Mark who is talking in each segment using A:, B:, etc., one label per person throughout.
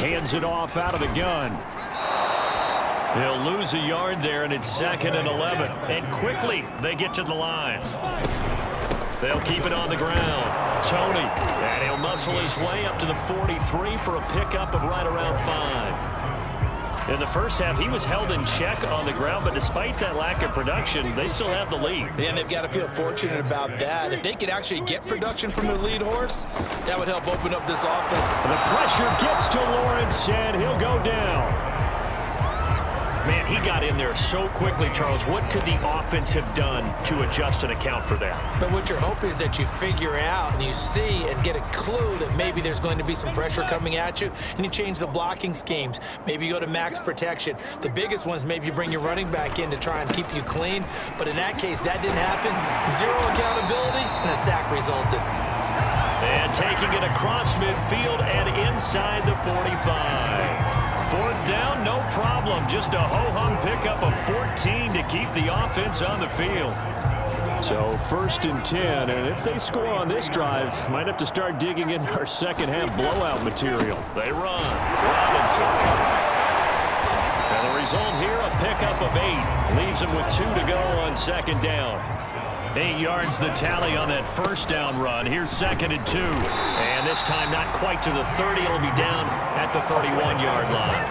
A: hands it off out of the gun. He'll lose a yard there, and it's 2nd and 11. And quickly, they get to the line. They'll keep it on the ground. Tony, and he'll muscle his way up to the 43 for a pickup of right around 5. In the first half, he was held in check on the ground, but despite that lack of production, they still have the lead.
B: And they've got to feel fortunate about that. If they could actually get production from their lead horse, that would help open up this offense.
A: The pressure gets to Lawrence, and he'll go down. Man, he got in there so quickly, Charles. What could the offense have done to adjust and account for that?
B: But what you're hoping is that you figure out and you see and get a clue that maybe there's going to be some pressure coming at you, and you change the blocking schemes. Maybe you go to max protection. The biggest one is maybe you bring your running back in to try and keep you clean. But in that case, that didn't happen. Zero accountability, and a sack resulted.
A: And taking it across midfield and inside the 45. 4th down, no problem. Just a ho-hum pickup of 14 to keep the offense on the field. So 1st and 10, and if they score on this drive, might have to start digging in our second-half blowout material. They run. Robinson. And the result here, a pickup of 8. Leaves them with 2 to go on 2nd down. 8 yards the tally on that 1st down run. Here's 2nd and 2. And this time not quite to the 30. It'll be down at the 31-yard line.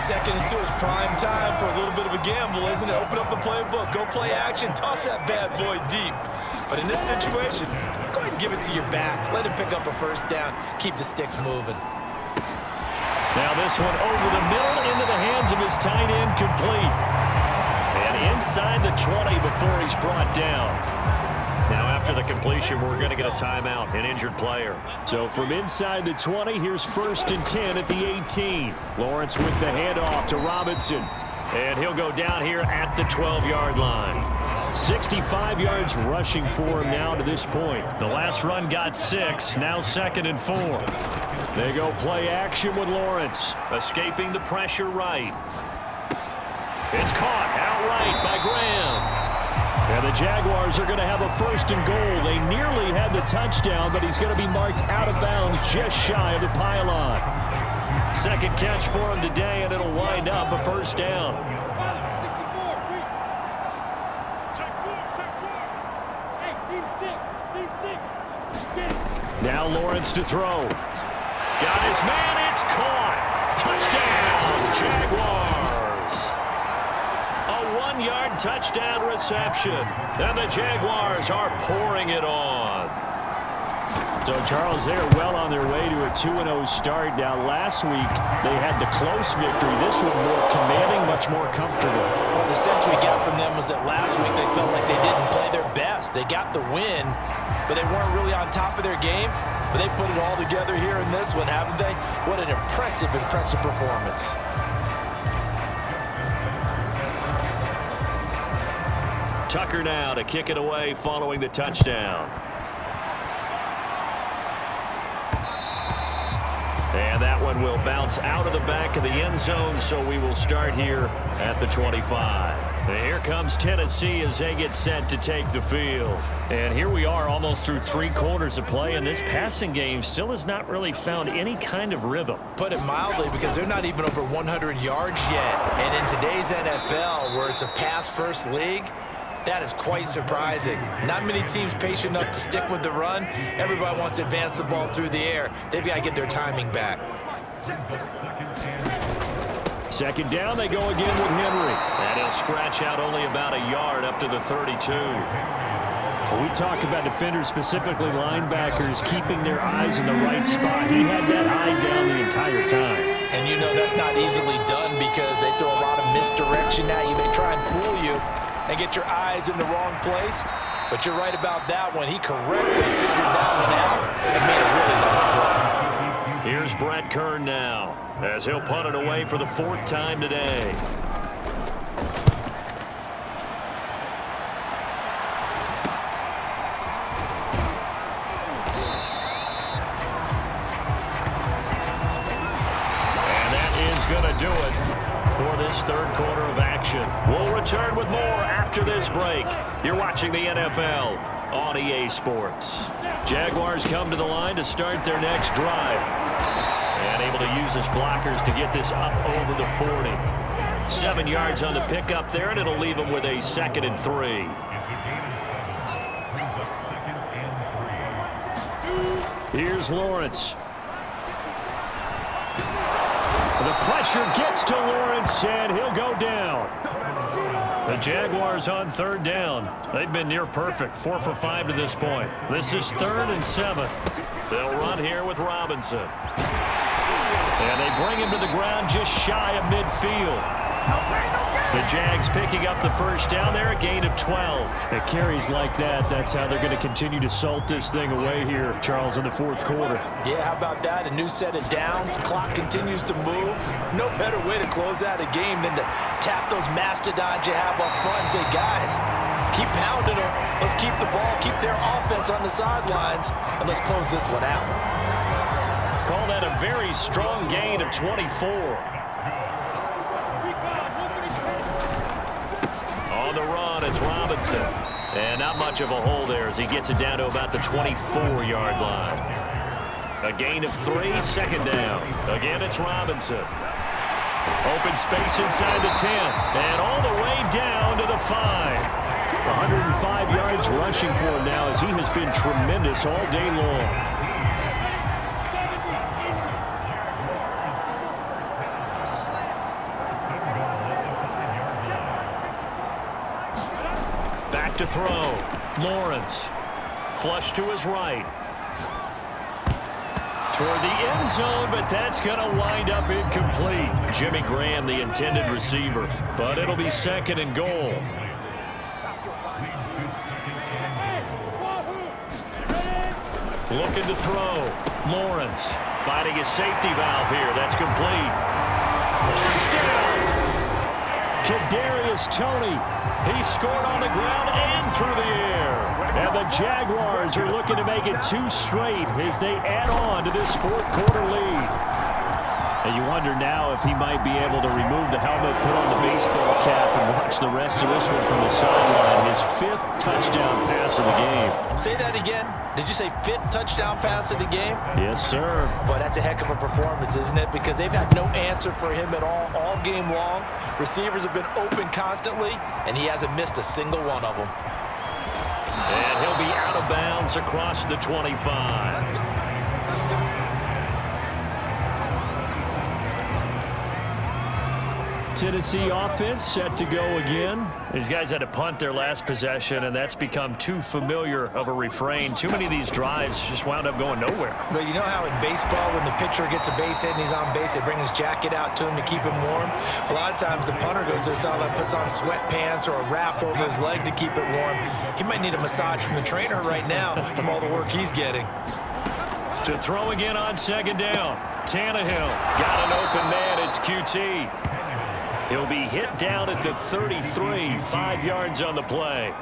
B: 2nd and 2 is prime time for a little bit of a gamble, isn't it? Open up the playbook. Go play action. Toss that bad boy deep. But in this situation, go ahead and give it to your back. Let him pick up a 1st down. Keep the sticks moving.
A: Now this one over the middle into the hands of his tight end, complete. And inside the 20 before he's brought down. Now after the completion, we're going to get a timeout, an injured player. So from inside the 20, here's 1st and 10 at the 18. Lawrence with the handoff to Robinson. And he'll go down here at the 12-yard line. 65 yards rushing for him now to this point. The last run got 6, now 2nd and 4. They go play action with Lawrence, escaping the pressure right. It's caught outright by Graham. And the Jaguars are going to have a 1st and goal. They nearly had the touchdown, but he's going to be marked out of bounds just shy of the pylon. 2nd catch for him today, and it'll wind up a 1st down. Now Lawrence to throw. Got his man, it's caught. Touchdown, Jaguars. A 1-yard touchdown reception. And the Jaguars are pouring it on. So, Charles, they're well on their way to a 2-0 start. Now, last week, they had the close victory. This one more commanding, much more comfortable.
B: Well, the sense we got from them was that last week they felt like they didn't play their best. They got the win, but they weren't really on top of their game. But they put it all together here in this one, haven't they? What an impressive, impressive performance.
A: Tucker now to kick it away following the touchdown. And that one will bounce out of the back of the end zone, so we will start here at the 25. And here comes Tennessee as they get set to take the field. And here we are almost through 3 quarters of play, and this passing game still has not really found any kind of rhythm.
B: Put it mildly, because they're not even over 100 yards yet. And in today's NFL, where it's a pass-first league, that is quite surprising. Not many teams patient enough to stick with the run. Everybody wants to advance the ball through the air. They've got to get their timing back.
A: 2nd down, they go again with Henry. And he'll scratch out only about a yard up to the 32. When we talk about defenders, specifically linebackers, keeping their eyes in the right spot, he had that eye down the entire time.
B: And you know that's not easily done because they throw a lot of misdirection at you. They try and fool you and get your eyes in the wrong place. But you're right about that one. He correctly figured that one out and made a really nice play.
A: Here's Brett Kern now as he'll punt it away for the 4th time today. And that is going to do it for this 3rd quarter of action. We'll return with more after this break. You're watching the NFL on EA Sports. Jaguars come to the line to start their next drive. And able to use his blockers to get this up over the 40. 7 yards on the pickup there, and it'll leave him with a 2nd and 3. Here's Lawrence. The pressure gets to Lawrence, and he'll go down. The Jaguars on 3rd down. They've been near perfect, 4 for 5 to this point. This is 3rd and 7. They'll run here with Robinson. And they bring him to the ground just shy of midfield. The Jags picking up the 1st down there, a gain of 12. At carries like that, that's how they're going to continue to salt this thing away here, Charles, in the 4th quarter.
B: Yeah, how about that? A new set of downs. Clock continues to move. No better way to close out a game than to tap those mastodons you have up front and say, guys, keep pounding them. Let's keep the ball, keep their offense on the sidelines, and let's close this one out.
A: Call that a very strong gain of 24. On the run, it's Robinson. And not much of a hole there as he gets it down to about the 24-yard line. A gain of 3, 2nd down. Again, it's Robinson. Open space inside the 10. And all the way down to the 5. 105 yards rushing for him now as he has been tremendous all day long. Back to throw. Lawrence. Flush to his right. Toward the end zone, but that's going to wind up incomplete. Jimmy Graham, the intended receiver. But it'll be 2nd and goal. Looking to throw. Lawrence finding his safety valve here. That's complete. Touchdown! Kadarius Toney. He scored on the ground and through the air. And the Jaguars are looking to make it 2 straight as they add on to this 4th quarter lead. And you wonder now if he might be able to remove the helmet, put on the baseball cap, and watch the rest of this one from the sideline. His 5th touchdown pass of the game.
B: Say that again. Did you say 5th touchdown pass of the game?
A: Yes, sir.
B: But that's a heck of a performance, isn't it? Because they've had no answer for him at all game long. Receivers have been open constantly, and he hasn't missed a single one of them.
A: And he'll be out of bounds across the 25. Tennessee offense set to go again. These guys had to punt their last possession, and that's become too familiar of a refrain. Too many of these drives just wound up going nowhere.
B: But you know how in baseball, when the pitcher gets a base hit and he's on base, they bring his jacket out to him to keep him warm? A lot of times the punter goes to the sideline, puts on sweatpants or a wrap over his leg to keep it warm. He might need a massage from the trainer right now from all the work he's getting.
A: To throw again on 2nd down. Tannehill got an open man. It's QT. He'll be hit down at the 33, 5 yards on the play.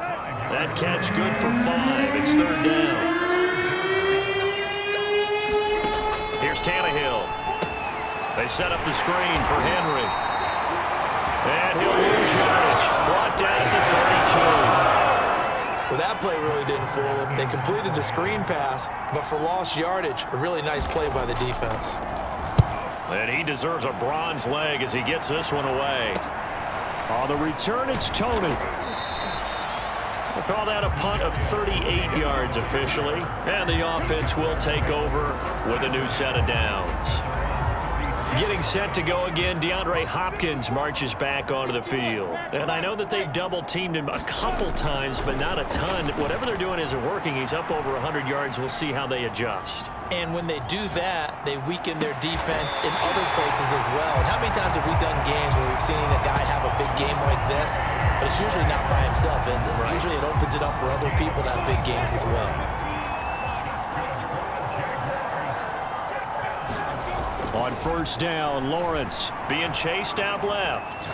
A: That catch good for 5. It's 3rd down. Here's Tannehill. They set up the screen for Henry. And he'll lose yardage. Brought down at the 32.
B: Well, that play really didn't fool him. They completed the screen pass, but for lost yardage, a really nice play by the defense.
A: And he deserves a bronze leg as he gets this one away. On the return, it's Toney. We'll call that a punt of 38 yards officially. And the offense will take over with a new set of downs. Getting set to go again, DeAndre Hopkins marches back onto the field. And I know that they've double-teamed him a couple times, but not a ton. Whatever they're doing isn't working. He's up over 100 yards. We'll see how they adjust.
B: And when they do that, they weaken their defense in other places as well. And how many times have we done games where we've seen a guy have a big game like this, but it's usually not by himself, is it? Right. Usually it opens it up for other people to have big games as well.
A: On 1st down, Lawrence being chased out left.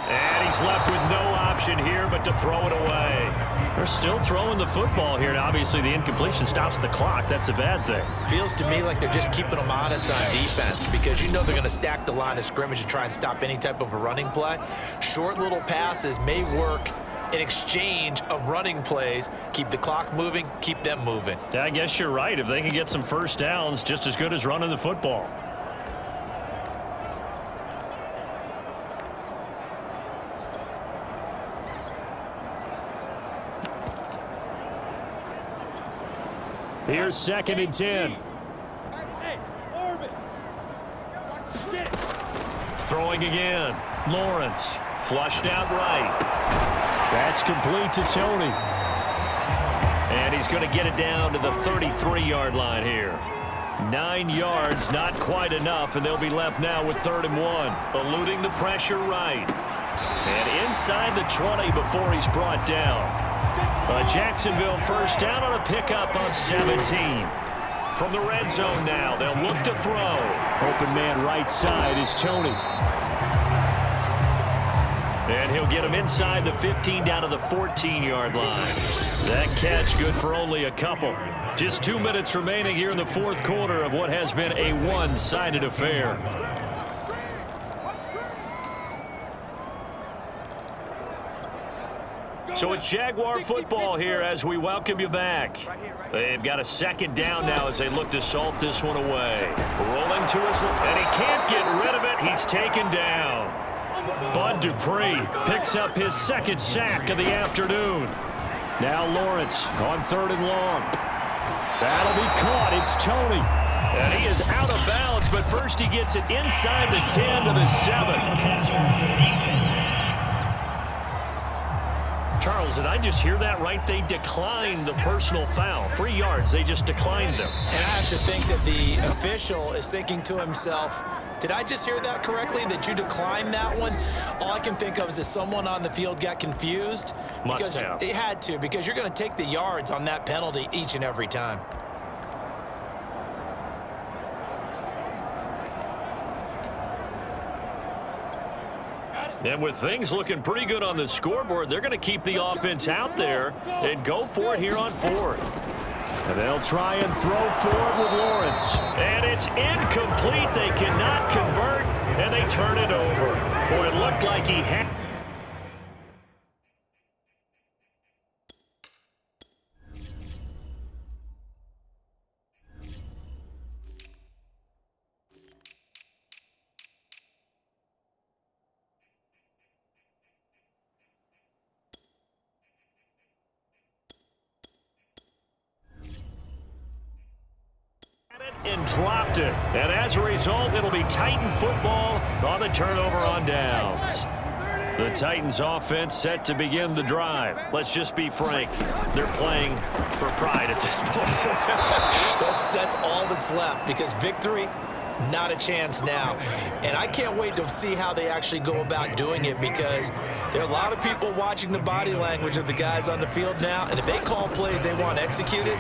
A: And he's left with no option here but to throw it away. They're still throwing the football here, and obviously the incompletion stops the clock. That's a bad thing.
B: Feels to me like they're just keeping them honest on defense because you know they're going to stack the line of scrimmage and try and stop any type of a running play. Short little passes may work in exchange of running plays. Keep the clock moving, keep them moving.
A: I guess you're right. If they can get some 1st downs, just as good as running the football. Here's 2nd and 10. Throwing again. Lawrence. Flushed out right. That's complete to Tony. And he's going to get it down to the 33-yard line here. 9 yards, not quite enough, and they'll be left now with 3rd and 1. Eluding the pressure right. And inside the 20 before he's brought down. A Jacksonville first down on a pickup of 17. From the red zone now, they'll look to throw. Open man right side is Tony. And he'll get him inside the 15 down to the 14-yard line. That catch good for only a couple. Just 2 minutes remaining here in the 4th quarter of what has been a one-sided affair. So it's Jaguar football here as we welcome you back. They've got a 2nd down now as they look to salt this one away. Rolling to his left, and he can't get rid of it. He's taken down. Bud Dupree picks up his 2nd sack of the afternoon. Now Lawrence on 3rd and long. That'll be caught. It's Tony. And he is out of bounds, but first he gets it inside the 10 to the 7. Charles, did I just hear that right? They declined the personal foul. 3 yards, they just declined them.
B: And I have to think that the official is thinking to himself, did I just hear that correctly, that you declined that one? All I can think of is that someone on the field got confused.
A: Must have.
B: It had to, because you're going to take the yards on that penalty each and every time.
A: And with things looking pretty good on the scoreboard, they're going to keep the offense out there and go for it here on 4th. And they'll try and throw for it with Lawrence. And it's incomplete. They cannot convert, and they turn it over. Boy, it looked like he had... and dropped it. And as a result, it'll be Titan football on the turnover on downs. The Titans offense set to begin the drive. Let's just be frank. They're playing for pride at this point.
B: That's all that's left, because victory, not a chance now. And I can't wait to see how they actually go about doing it, because there are a lot of people watching the body language of the guys on the field now, and if they call plays they want executed,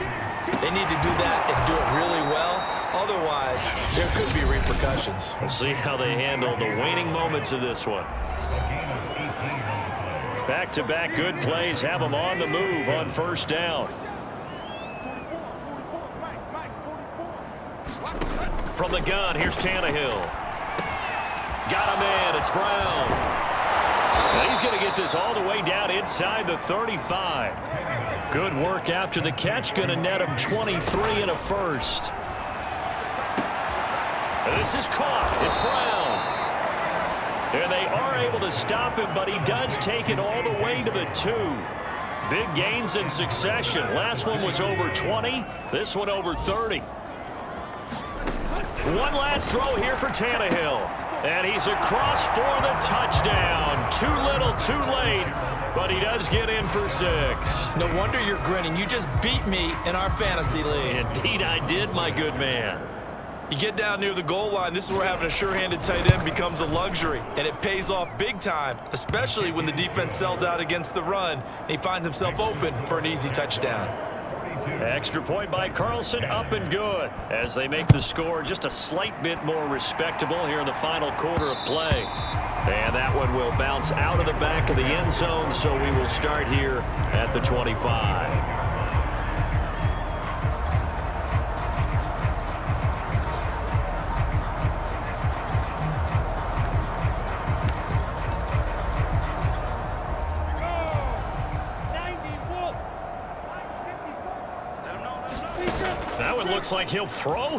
B: they need to do that and do it really well. Otherwise, there could be repercussions.
A: We'll see how they handle the waning moments of this one. Back-to-back good plays have them on the move on 1st down. From the gun, here's Tannehill. Got him in. It's Brown. And he's going to get this all the way down inside the 35. Good work after the catch. Going to net him 23 and a first. And this is caught. It's Brown. And they are able to stop him, but he does take it all the way to the 2. Big gains in succession. Last one was over 20. This one over 30. One last throw here for Tannehill. And he's across for the touchdown. Too little, too late. But he does get in for 6.
B: No wonder you're grinning. You just beat me in our fantasy league.
A: Indeed I did, my good man.
C: You get down near the goal line, this is where having a sure-handed tight end becomes a luxury, and it pays off big time, especially when the defense sells out against the run, and he finds himself open for an easy touchdown.
A: Extra point by Carlson, up and good, as they make the score just a slight bit more respectable here in the final quarter of play. And that one will bounce out of the back of the end zone, so we will start here at the 25. That one looks like he'll throw.